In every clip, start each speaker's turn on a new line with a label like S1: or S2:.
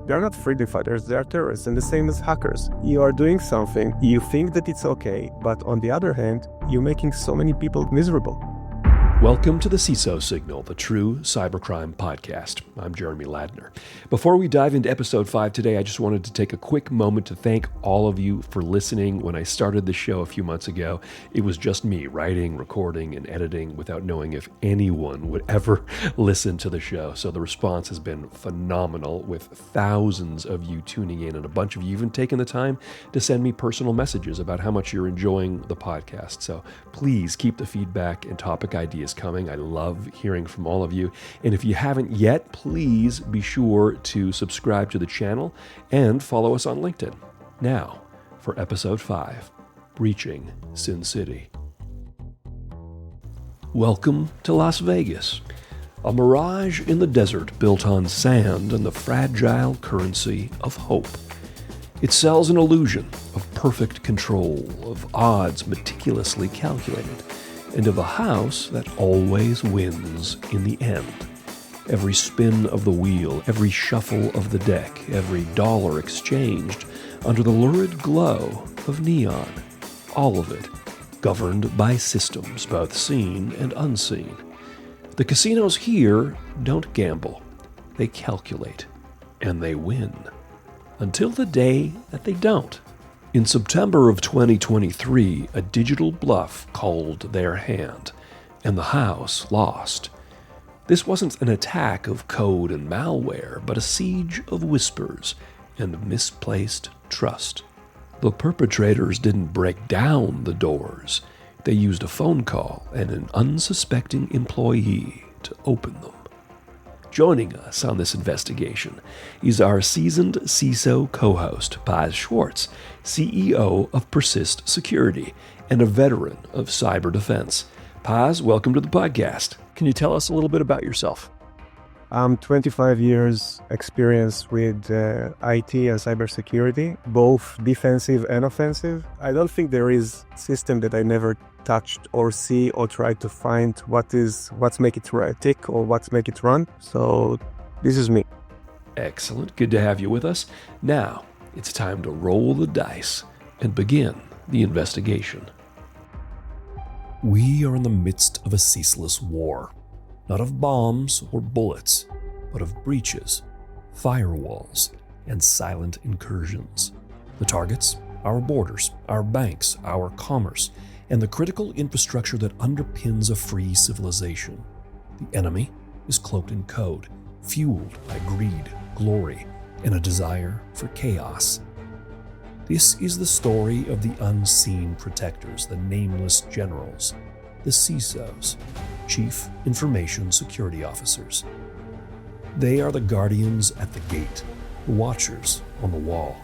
S1: They're not freedom fighters, they're terrorists, and the same as hackers. You are doing something, you think that it's okay, but on the other hand, you're making so many people miserable.
S2: Welcome to the CISO Signal, the true cybercrime podcast. I'm Jeremy Ladner. Before we dive into episode 5 today, I just wanted to take a quick moment to thank all of you for listening. When I started the show a few months ago, it was just me writing, recording, and editing without knowing if anyone would ever listen to the show. So the response has been phenomenal, with thousands of you tuning in and a bunch of you even taking the time to send me personal messages about how much you're enjoying the podcast. So please keep the feedback and topic ideas coming. I love hearing from all of you. And if you haven't yet, please be sure to subscribe to the channel and follow us on LinkedIn. Now, for episode 5, Breaching Sin City. Welcome to Las Vegas, a mirage in the desert built on sand and the fragile currency of hope. It sells an illusion of perfect control, of odds meticulously calculated, and of a house that always wins in the end. Every spin of the wheel, every shuffle of the deck, every dollar exchanged under the lurid glow of neon, all of it governed by systems both seen and unseen. The casinos here don't gamble, they calculate, and they win. Until the day that they don't. In September of 2023, a digital bluff called their hand, and the house lost. This wasn't an attack of code and malware, but a siege of whispers and misplaced trust. The perpetrators didn't break down the doors. They used a phone call and an unsuspecting employee to open them. Joining us on this investigation is our seasoned CISO co-host, Paz Schwartz, CEO of Persist Security and a veteran of cyber defense. Paz, welcome to the podcast. Can you tell us a little bit about yourself?
S1: I'm 25 years experience with IT and cybersecurity, both defensive and offensive. I don't think there is a system that I never touched or see or tried to find what's make it tick or what's make it run. So this is me.
S2: Excellent. Good to have you with us. Now, it's time to roll the dice and begin the investigation. We are in the midst of a ceaseless war. Not of bombs or bullets, but of breaches, firewalls, and silent incursions. The targets, our borders, our banks, our commerce, and the critical infrastructure that underpins a free civilization. The enemy is cloaked in code, fueled by greed, glory, and a desire for chaos. This is the story of the unseen protectors, the nameless generals, the CISOs, Chief Information Security Officers. They are the guardians at the gate, the watchers on the wall,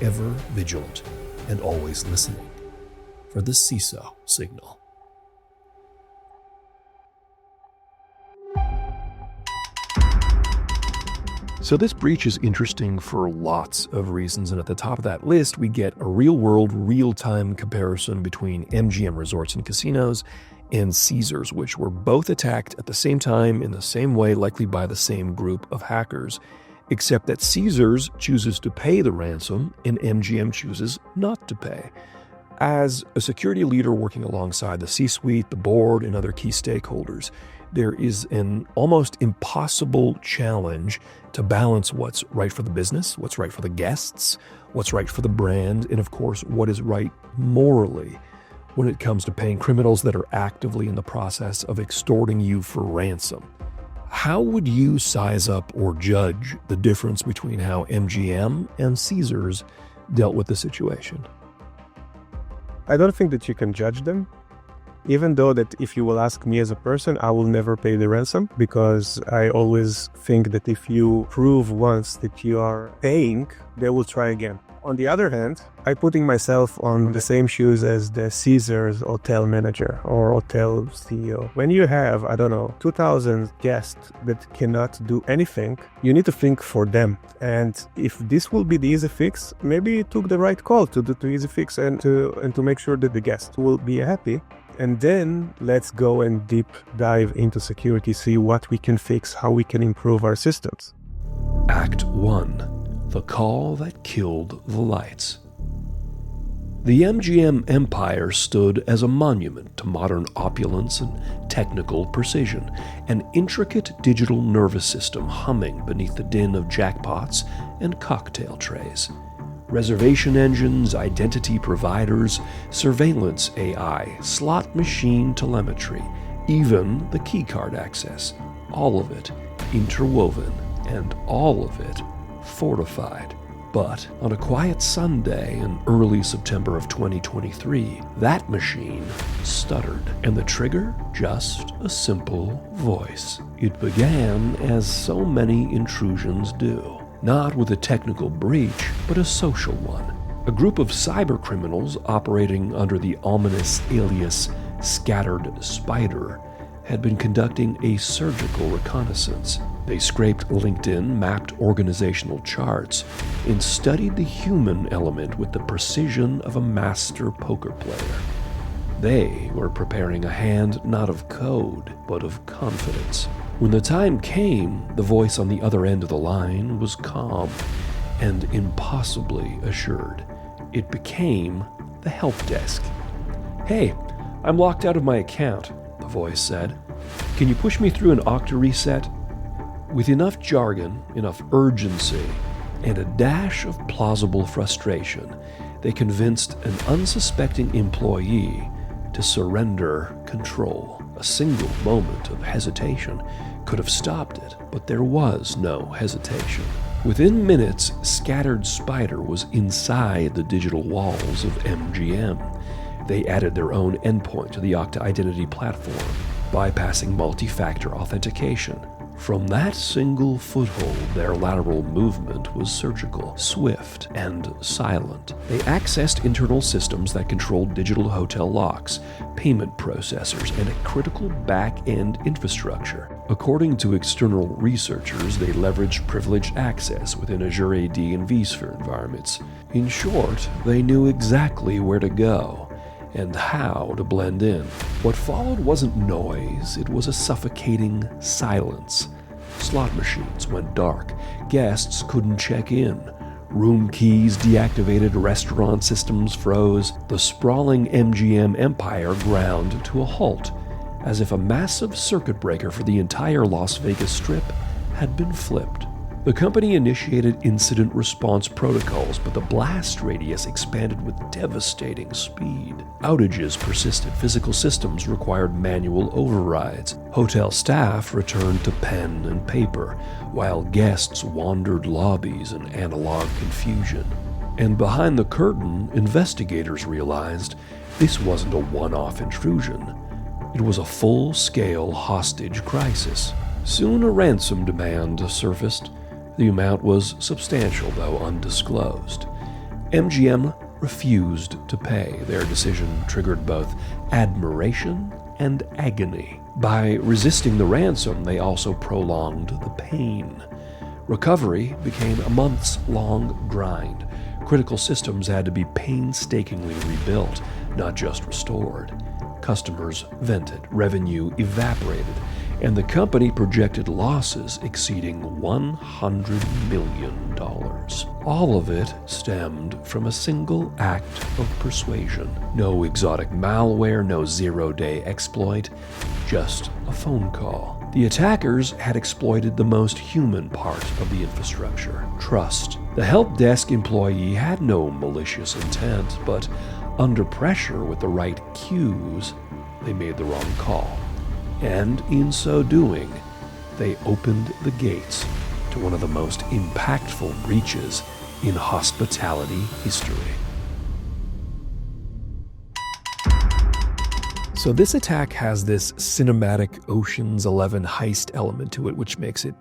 S2: ever vigilant and always listening for the CISO signal. So this breach is interesting for lots of reasons, and at the top of that list, we get a real-world, real-time comparison between MGM Resorts and Casinos and Caesars, which were both attacked at the same time in the same way, likely by the same group of hackers, except that Caesars chooses to pay the ransom and MGM chooses not to pay. As a security leader working alongside the C-suite, the board, and other key stakeholders, there is an almost impossible challenge to balance what's right for the business, what's right for the guests, what's right for the brand, and of course, what is right morally when it comes to paying criminals that are actively in the process of extorting you for ransom. How would you size up or judge the difference between how MGM and Caesars dealt with the situation?
S1: I don't think that you can judge them, even though that if you will ask me as a person, I will never pay the ransom, because I always think that if you prove once that you are paying, they will try again. On the other hand, I'm putting myself on the same shoes as the Caesars hotel manager or hotel CEO. When you have, 2,000 guests that cannot do anything, you need to think for them. And if this will be the easy fix, maybe it took the right call to do the easy fix and to make sure that the guests will be happy. And then let's go and deep dive into security, see what we can fix, how we can improve our systems.
S2: Act 1. The call that killed the lights. The MGM empire stood as a monument to modern opulence and technical precision, an intricate digital nervous system humming beneath the din of jackpots and cocktail trays. Reservation engines, identity providers, surveillance AI, slot machine telemetry, even the keycard access, all of it interwoven and all of it fortified. But on a quiet Sunday in early September of 2023, that machine stuttered, and the trigger just a simple voice. It began as so many intrusions do, not with a technical breach, but a social one. A group of cybercriminals operating under the ominous alias Scattered Spider had been conducting a surgical reconnaissance. They scraped LinkedIn, mapped organizational charts, and studied the human element with the precision of a master poker player. They were preparing a hand not of code, but of confidence. When the time came, the voice on the other end of the line was calm and impossibly assured. It became the help desk. "Hey, I'm locked out of my account," the voice said. "Can you push me through an Okta reset?" With enough jargon, enough urgency, and a dash of plausible frustration, they convinced an unsuspecting employee to surrender control. A single moment of hesitation could have stopped it, but there was no hesitation. Within minutes, Scattered Spider was inside the digital walls of MGM. They added their own endpoint to the Okta Identity platform, bypassing multi-factor authentication. From that single foothold, their lateral movement was surgical, swift, and silent. They accessed internal systems that controlled digital hotel locks, payment processors, and a critical back-end infrastructure. According to external researchers, they leveraged privileged access within Azure AD and vSphere environments. In short, they knew exactly where to go and how to blend in. What followed wasn't noise, it was a suffocating silence. Slot machines went dark, guests couldn't check in, room keys deactivated, restaurant systems froze. The sprawling MGM empire ground to a halt, as if a massive circuit breaker for the entire Las Vegas Strip had been flipped. The company initiated incident response protocols, but the blast radius expanded with devastating speed. Outages persisted, physical systems required manual overrides. Hotel staff returned to pen and paper, while guests wandered lobbies in analog confusion. And behind the curtain, investigators realized this wasn't a one-off intrusion. It was a full-scale hostage crisis. Soon a ransom demand surfaced. The amount was substantial, though undisclosed. MGM refused to pay. Their decision triggered both admiration and agony. By resisting the ransom, they also prolonged the pain. Recovery became a months-long grind. Critical systems had to be painstakingly rebuilt, not just restored. Customers vented, revenue evaporated, and the company projected losses exceeding $100 million. All of it stemmed from a single act of persuasion. No exotic malware, no zero-day exploit, just a phone call. The attackers had exploited the most human part of the infrastructure, trust. The help desk employee had no malicious intent, but under pressure with the right cues, they made the wrong call. And in so doing, they opened the gates to one of the most impactful breaches in hospitality history. So this attack has this cinematic Ocean's 11 heist element to it, which makes it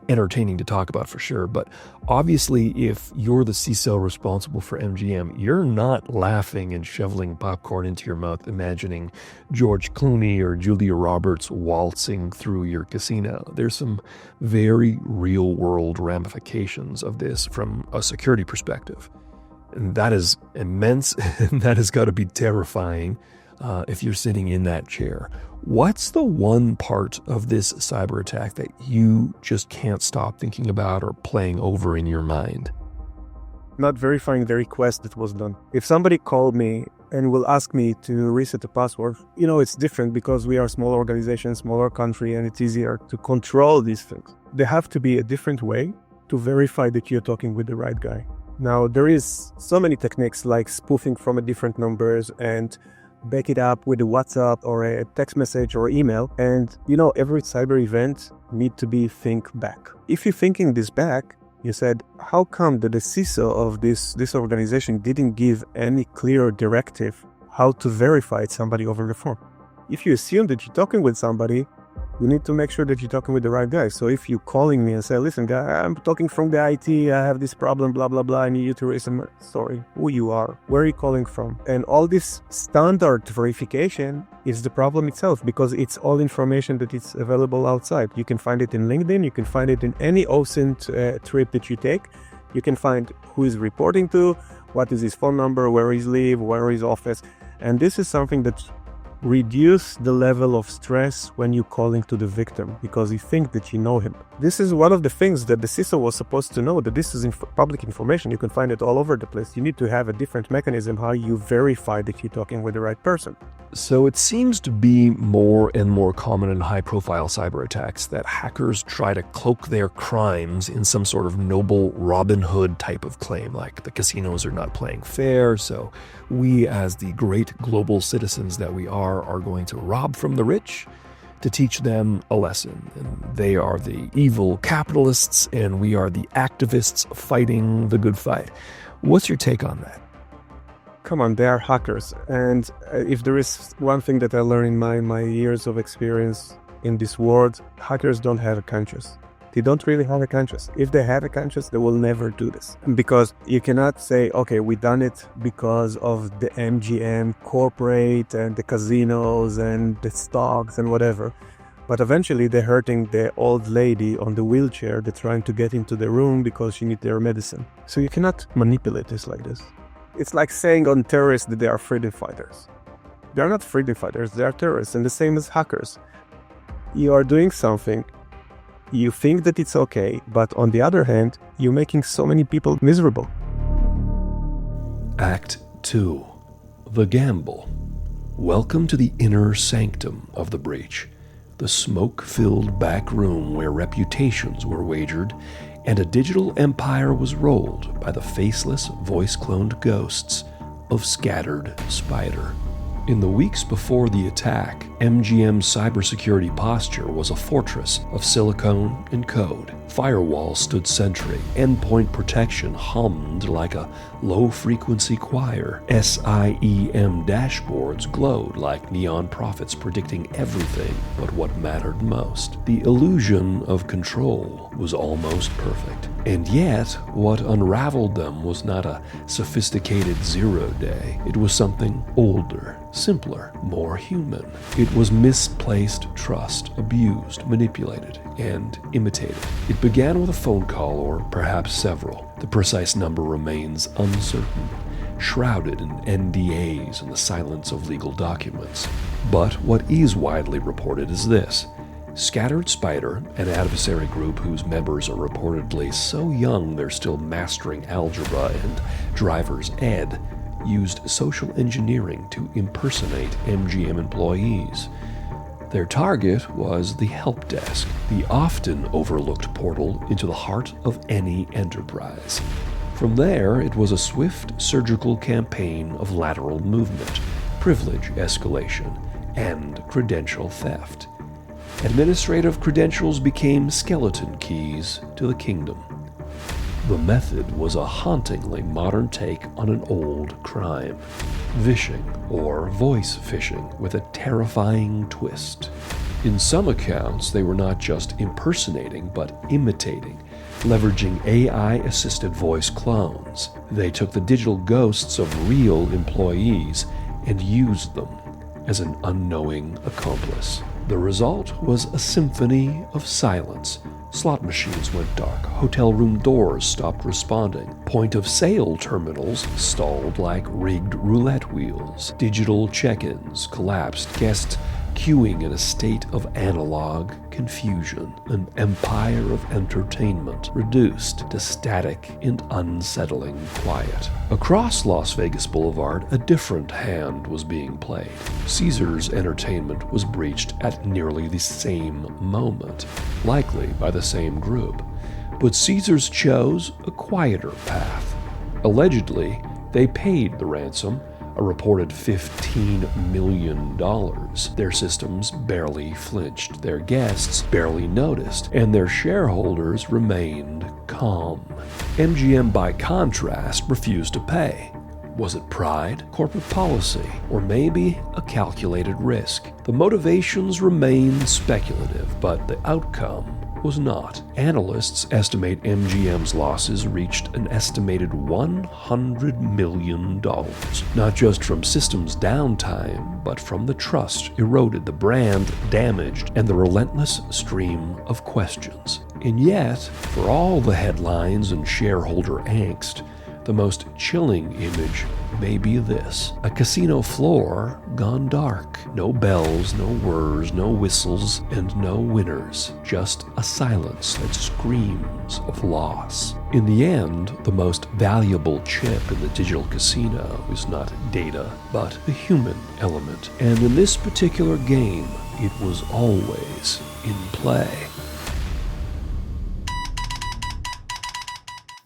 S2: entertaining to talk about for sure. But obviously, if you're the CISO responsible for MGM, you're not laughing and shoveling popcorn into your mouth, imagining George Clooney or Julia Roberts waltzing through your casino. There's some very real-world ramifications of this from a security perspective. And that is immense, and that has got to be terrifying. If you're sitting in that chair. What's the one part of this cyber attack that you just can't stop thinking about or playing over in your mind?
S1: not verifying the request that was done. If somebody called me and will ask me to reset a password, it's different because we are a small organization, smaller country, and it's easier to control these things. There have to be a different way to verify that you're talking with the right guy. Now, there is so many techniques like spoofing from a different numbers and back it up with a WhatsApp or a text message or email. And, every cyber event need to be think back. If you're thinking this back, you said, how come that the CISO of this organization didn't give any clear directive how to verify somebody over the phone? If you assume that you're talking with somebody, you need to make sure that you're talking with the right guy. So if you're calling me and say, listen, guy, I'm talking from the IT, I have this problem, blah, blah, blah, I need you to raise some... Sorry, who you are, where are you calling from? And all this standard verification is the problem itself because it's all information that is available outside. You can find it in LinkedIn, you can find it in any OSINT trip that you take. You can find who is reporting to, what is his phone number, where he's live, where is office. And this is something that reduce the level of stress when you're calling to the victim because you think that you know him. This is one of the things that the CISO was supposed to know, that this is public information. You can find it all over the place. You need to have a different mechanism how you verify that you're talking with the right person.
S2: So it seems to be more and more common in high-profile cyber attacks that hackers try to cloak their crimes in some sort of noble Robin Hood type of claim, like the casinos are not playing fair, so we as the great global citizens that we are going to rob from the rich to teach them a lesson. And they are the evil capitalists, and we are the activists fighting the good fight. What's your take on that?
S1: Come on, they are hackers. And if there is one thing that I learned in my years of experience in this world, hackers don't have a conscience. They don't really have a conscience. If they have a conscience, they will never do this. Because you cannot say, okay, we done it because of the MGM corporate and the casinos and the stocks and whatever. But eventually they're hurting the old lady on the wheelchair that's trying to get into the room because she needs their medicine. So you cannot manipulate this like this. It's like saying on terrorists that they are freedom fighters. They are not freedom fighters, they are terrorists, and the same as hackers. You are doing something, you think that it's okay, but on the other hand, you're making so many people miserable.
S2: Act 2. The Gamble. Welcome to the inner sanctum of the breach, the smoke-filled back room where reputations were wagered and a digital empire was rolled by the faceless, voice-cloned ghosts of Scattered Spider. In the weeks before the attack, MGM's cybersecurity posture was a fortress of silicone and code. Firewalls stood sentry, endpoint protection hummed like a low-frequency choir. SIEM dashboards glowed like neon prophets predicting everything but what mattered most. The illusion of control was almost perfect. And yet, what unraveled them was not a sophisticated zero-day. It was something older, simpler, more human. It was misplaced trust, abused, manipulated, and imitated. It began with a phone call, or perhaps several. The precise number remains uncertain, shrouded in NDAs and the silence of legal documents. But what is widely reported is this. Scattered Spider, an adversary group whose members are reportedly so young they're still mastering algebra and driver's ed, used social engineering to impersonate MGM employees. Their target was the help desk, the often overlooked portal into the heart of any enterprise. From there, it was a swift surgical campaign of lateral movement, privilege escalation, and credential theft. Administrative credentials became skeleton keys to the kingdom. The method was a hauntingly modern take on an old crime, vishing or voice phishing with a terrifying twist. In some accounts, they were not just impersonating but imitating, leveraging AI-assisted voice clones. They took the digital ghosts of real employees and used them as an unknowing accomplice. The result was a symphony of silence. Slot machines went dark, hotel room doors stopped responding, point-of-sale terminals stalled like rigged roulette wheels, digital check-ins collapsed, guests queuing in a state of analog confusion, an empire of entertainment reduced to static and unsettling quiet. Across Las Vegas Boulevard, a different hand was being played. Caesars Entertainment was breached at nearly the same moment, likely by the same group. But Caesars chose a quieter path. Allegedly, they paid the ransom, a reported $15 million. Their systems barely flinched, their guests barely noticed, and their shareholders remained calm. MGM, by contrast, refused to pay. Was it pride, corporate policy, or maybe a calculated risk? The motivations remain speculative, but the outcome was not. Analysts estimate MGM's losses reached an estimated $100 million, not just from systems downtime, but from the trust eroded, the brand damaged, and the relentless stream of questions. And yet, for all the headlines and shareholder angst, the most chilling image may be this: a casino floor gone dark. No bells, no whirs, no whistles, and no winners. Just a silence that screams of loss. In the end, the most valuable chip in the digital casino is not data, but the human element. And in this particular game, it was always in play.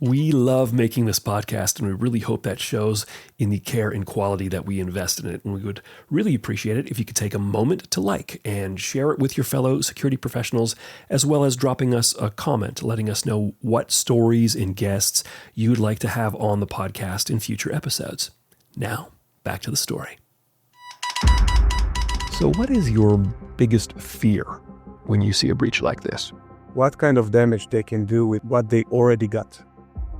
S2: We love making this podcast, and we really hope that shows in the care and quality that we invest in it. And we would really appreciate it if you could take a moment to like and share it with your fellow security professionals, as well as dropping us a comment, letting us know what stories and guests you'd like to have on the podcast in future episodes. Now, back to the story. So what is your biggest fear when you see a breach like this?
S1: What kind of damage they can do with what they already got.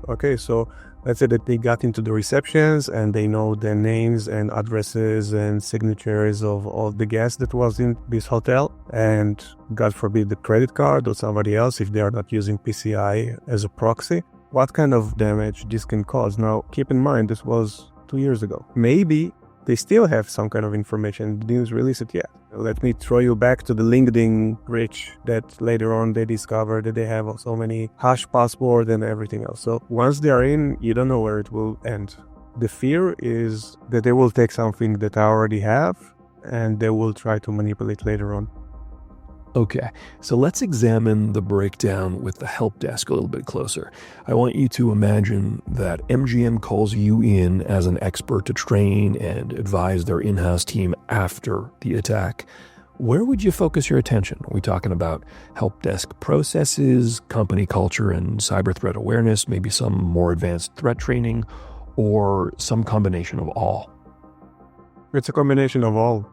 S1: Okay, so let's say that they got into the receptions and they know the names and addresses and signatures of all the guests that was in this hotel, and God forbid the credit card or somebody else if they are not using PCI as a proxy. What kind of damage this can cause? Now, keep in mind, this was 2 years ago. Maybe they still have some kind of information. They didn't release it yet. Let me throw you back to the LinkedIn breach that later on they discovered that they have so many hash passwords and everything else. So once they are in, you don't know where it will end. The fear is that they will take something that I already have and they will try to manipulate later on.
S2: Okay, so let's examine the breakdown with the help desk a little bit closer. I want you to imagine that MGM calls you in as an expert to train and advise their in-house team after the attack. Where would you focus your attention? Are we talking about help desk processes, company culture, and cyber threat awareness, maybe some more advanced threat training, or some combination of all?
S1: It's a combination of all.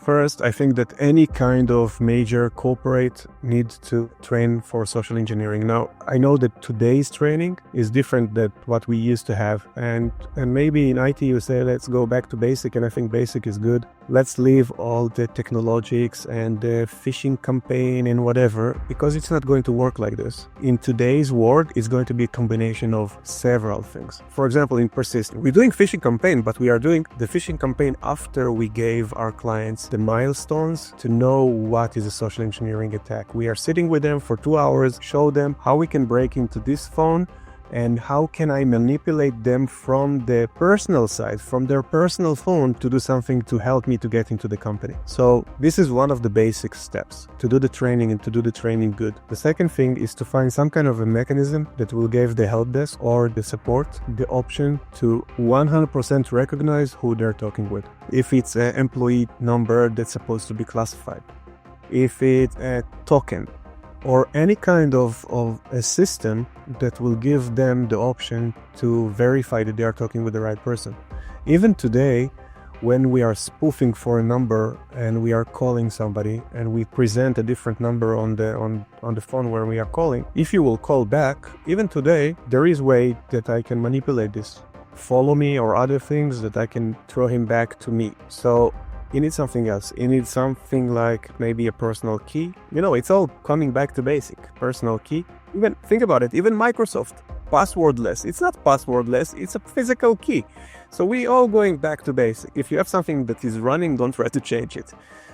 S1: First, I think that any kind of major corporate needs to train for social engineering. Now, I know that today's training is different than what we used to have. And maybe in IT you say, let's go back to basic, and I think basic is good. Let's leave all the technologics and the phishing campaign and whatever, because it's not going to work like this. In today's world, it's going to be a combination of several things. For example, in persistent, we're doing phishing campaign, but we are doing the phishing campaign after we gave our clients the milestones to know what is a social engineering attack. We are sitting with them for 2 hours, show them how we can break into this phone and how can I manipulate them from the personal side, from their personal phone, to do something to help me to get into the company. So this is one of the basic steps, to do the training and to do the training good. The second thing is to find some kind of a mechanism that will give the help desk or the support the option to 100% recognize who they're talking with. If it's an employee number that's supposed to be classified, if it's a token, or any kind of a system that will give them the option to verify that they are talking with the right person. Even today, when we are spoofing for a number and we are calling somebody and we present a different number on the phone where we are calling, if you will call back, even today, there is a way that I can manipulate this. Follow me or other things that I can throw him back to me. So you need something else. You need something like maybe a personal key. You know, it's all coming back to basic. Personal key. Even think about it. Even Microsoft. passwordless. It's not passwordless, it's a physical key. So we all going back to basic. If you have something that is running, don't try to change it.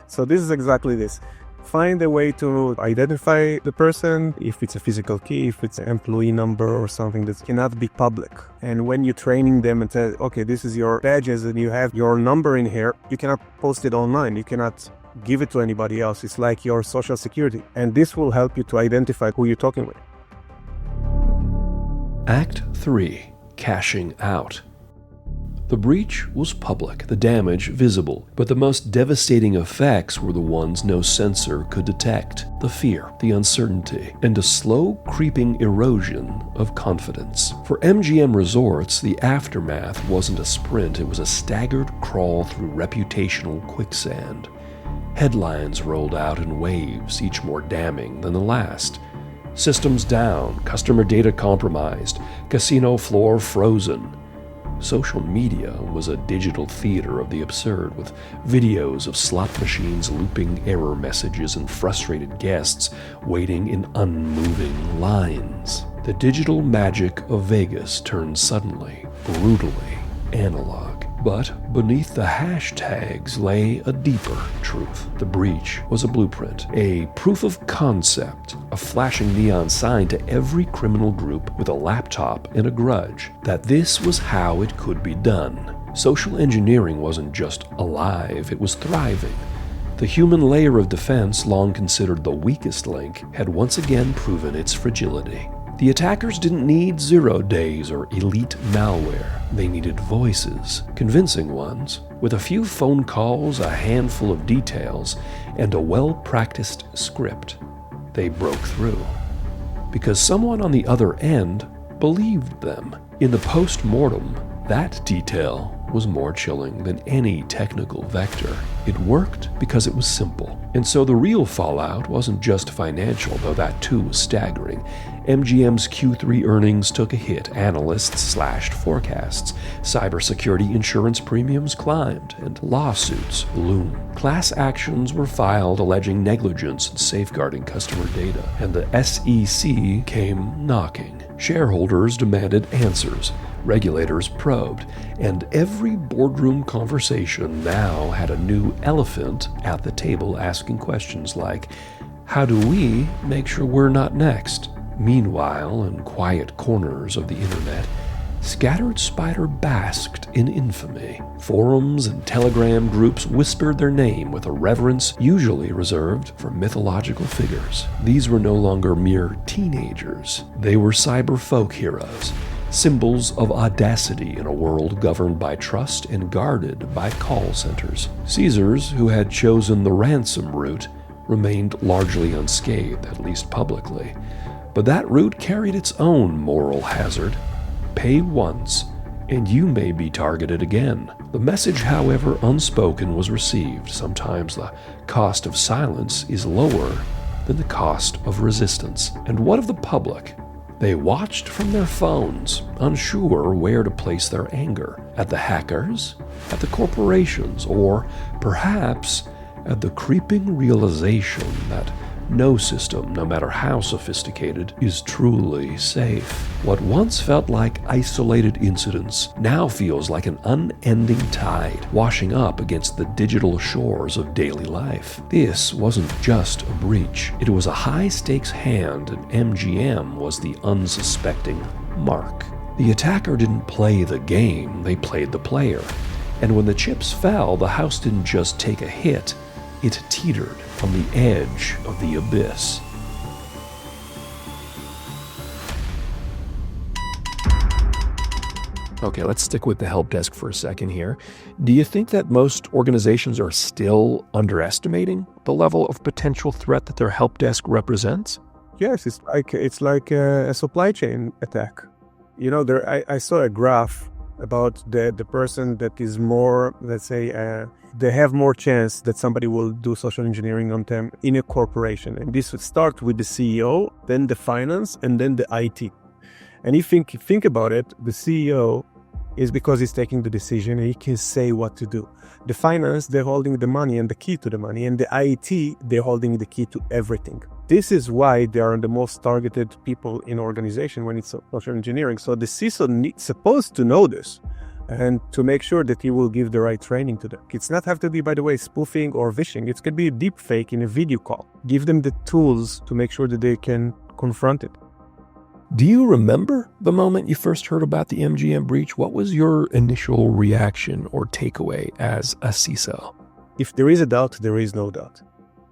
S1: So this is exactly this. Find a way to identify the person, if it's a physical key, if it's an employee number or something that cannot be public. And when you're training them and say, okay, this is your badges and you have your number in here, you cannot post it online. You cannot give it to anybody else. It's like your social security. And this will help you to identify who you're talking with.
S2: Act 3. Cashing out. The breach was public, the damage visible, but the most devastating effects were the ones no sensor could detect: the fear, the uncertainty, and a slow creeping erosion of confidence. For MGM Resorts, the aftermath wasn't a sprint, it was a staggered crawl through reputational quicksand. Headlines rolled out in waves, each more damning than the last. Systems down, customer data compromised, casino floor frozen. Social media was a digital theater of the absurd, with videos of slot machines looping error messages and frustrated guests waiting in unmoving lines. The digital magic of Vegas turned suddenly, brutally analog. But beneath the hashtags lay a deeper truth. The breach was a blueprint, a proof of concept, a flashing neon sign to every criminal group with a laptop and a grudge that this was how it could be done. Social engineering wasn't just alive, it was thriving. The human layer of defense, long considered the weakest link, had once again proven its fragility. The attackers didn't need 0 days or elite malware. They needed voices, convincing ones. With a few phone calls, a handful of details, and a well-practiced script, they broke through. Because someone on the other end believed them. In the post-mortem, that detail was more chilling than any technical vector. It worked because it was simple. And so the real fallout wasn't just financial, though that too was staggering. MGM's Q3 earnings took a hit. Analysts slashed forecasts. Cybersecurity insurance premiums climbed, and lawsuits loomed. Class actions were filed alleging negligence in safeguarding customer data, and the SEC came knocking. Shareholders demanded answers. Regulators probed, and every boardroom conversation now had a new elephant at the table asking questions like, how do we make sure we're not next? Meanwhile, in quiet corners of the internet, scattered spider basked in infamy. Forums and Telegram groups whispered their name with a reverence usually reserved for mythological figures. These were no longer mere teenagers. They were cyber folk heroes, symbols of audacity in a world governed by trust and guarded by call centers. Caesars, who had chosen the ransom route, remained largely unscathed, at least publicly. But that route carried its own moral hazard. Pay once, and you may be targeted again. The message, however unspoken, was received. Sometimes the cost of silence is lower than the cost of resistance. And what of the public? They watched from their phones, unsure where to place their anger. At the hackers, at the corporations, or perhaps at the creeping realization that no system, no matter how sophisticated, is truly safe. What once felt like isolated incidents now feels like an unending tide washing up against the digital shores of daily life. This wasn't just a breach. It was a high-stakes hand, and MGM was the unsuspecting mark. The attacker didn't play the game, they played the player. And when the chips fell, the house didn't just take a hit, it teetered on the edge of the abyss. Okay, let's stick with the help desk for a second here. Do you think that most organizations are still underestimating the level of potential threat that their help desk represents?
S1: Yes, it's like a supply chain attack. You know, I saw a graph about the person that is more, let's say, they have more chance that somebody will do social engineering on them in a corporation. And this would start with the CEO, then the finance, and then the IT. And if you think about it, the CEO is because he's taking the decision and he can say what to do. The finance, they're holding the money and the key to the money. And the IT, they're holding the key to everything. This is why they are the most targeted people in organization when it's social engineering. So the CISO supposed to know this and to make sure that he will give the right training to them. It's not have to be, by the way, spoofing or phishing. It could be a deep fake in a video call. Give them the tools to make sure that they can confront it.
S2: Do you remember the moment you first heard about the MGM breach? What was your initial reaction or takeaway as a CISO?
S1: If there is a doubt, there is no doubt.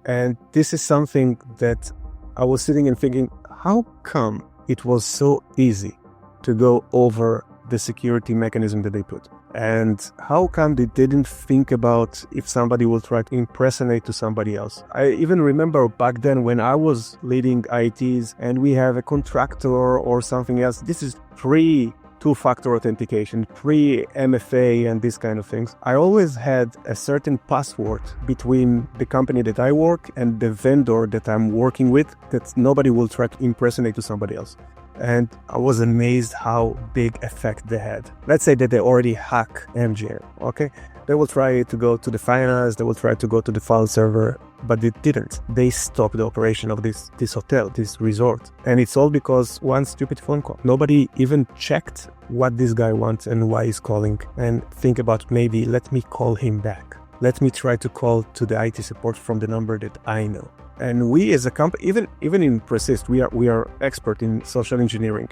S1: And this is something that I was sitting and thinking, how come it was so easy to go over the security mechanism that they put? And how come they didn't think about if somebody will try to impersonate to somebody else? I even remember back then when I was leading ITs and we have a contractor or something else. This is pre-two-factor authentication, pre-MFA and these kind of things. I always had a certain password between the company that I work and the vendor that I'm working with that nobody will try to impersonate to somebody else. And I was amazed how big effect they had. Let's say that they already hack MGM, okay? They will try to go to the finance, they will try to go to the file server, but they didn't. They stopped the operation of this hotel, this resort. And it's all because one stupid phone call. Nobody even checked what this guy wants and why he's calling and think about maybe let me call him back. Let me try to call to the IT support from the number that I know. And we as a company, even in Persist, we are expert in social engineering.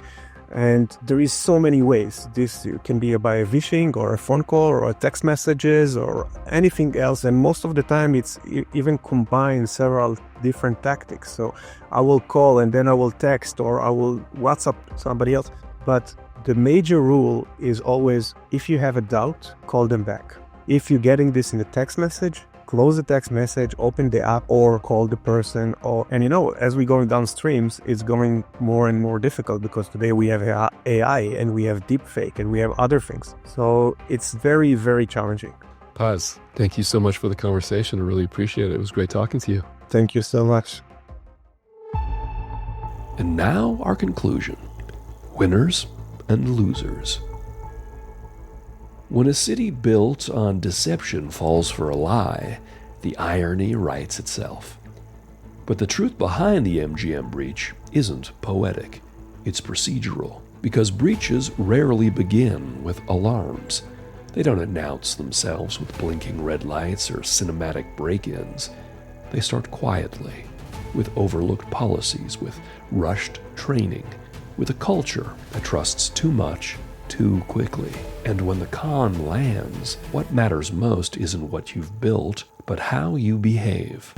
S1: And there is so many ways. This can be by a phishing or a phone call or a text messages or anything else. And most of the time it's even combines several different tactics. So I will call and then I will text or I will WhatsApp somebody else. But the major rule is always, if you have a doubt, call them back. If you're getting this in a text message, close the text message, open the app or call the person. And as we're going downstreams, it's going more and more difficult because today we have AI and we have deepfake and we have other things. So it's very, very challenging.
S3: Paz, thank you so much for the conversation. I really appreciate it. It was great talking to you.
S1: Thank you so much.
S2: And now our conclusion: winners and losers. When a city built on deception falls for a lie, the irony writes itself. But the truth behind the MGM breach isn't poetic, it's procedural, because breaches rarely begin with alarms. They don't announce themselves with blinking red lights or cinematic break-ins. They start quietly, with overlooked policies, with rushed training, with a culture that trusts too much too quickly. And when the con lands, what matters most isn't what you've built, but how you behave.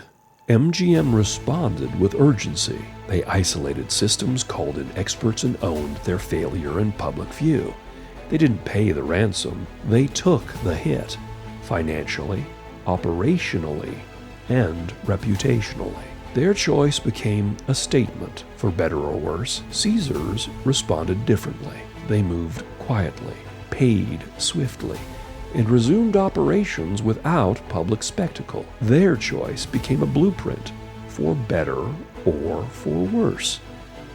S2: MGM responded with urgency. They isolated systems, called in experts, and owned their failure in public view. They didn't pay the ransom, they took the hit, financially, operationally, and reputationally. Their choice became a statement. For better or worse, Caesars responded differently. They moved quietly, paid swiftly, and resumed operations without public spectacle. Their choice became a blueprint for better or for worse.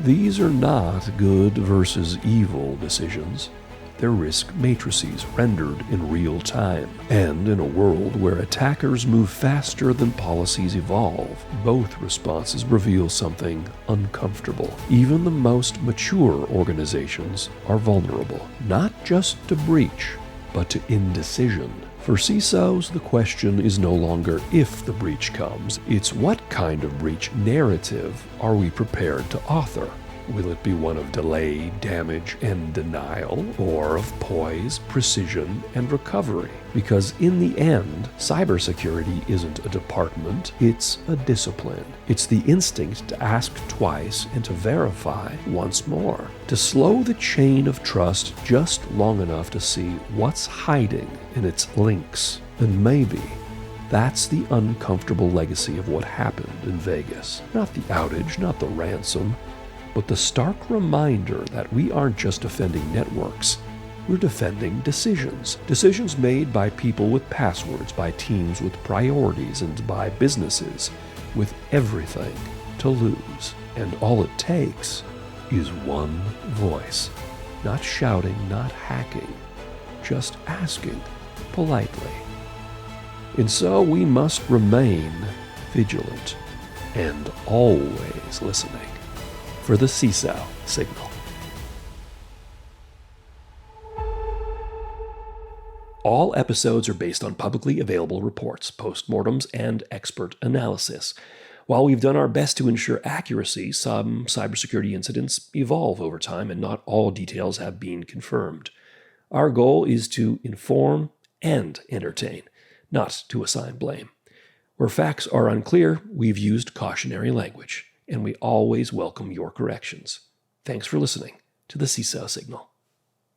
S2: These are not good versus evil decisions. They're risk matrices rendered in real time. And in a world where attackers move faster than policies evolve, both responses reveal something uncomfortable. Even the most mature organizations are vulnerable, not just to breach, but to indecision. For CISOs, the question is no longer if the breach comes, it's what kind of breach narrative are we prepared to author? Will it be one of delay, damage, and denial, or of poise, precision, and recovery? Because in the end, cybersecurity isn't a department, it's a discipline. It's the instinct to ask twice and to verify once more. To slow the chain of trust just long enough to see what's hiding in its links. And maybe that's the uncomfortable legacy of what happened in Vegas. Not the outage, not the ransom, but the stark reminder that we aren't just defending networks, we're defending decisions. Decisions made by people with passwords, by teams with priorities, and by businesses with everything to lose. And all it takes is one voice. Not shouting, not hacking, just asking politely. And so we must remain vigilant. and always listening for the CISO signal. All episodes are based on publicly available reports, postmortems, and expert analysis. While we've done our best to ensure accuracy, some cybersecurity incidents evolve over time and not all details have been confirmed. Our goal is to inform and entertain, not to assign blame. Where facts are unclear, we've used cautionary language, and we always welcome your corrections. Thanks for listening to the CISO Signal.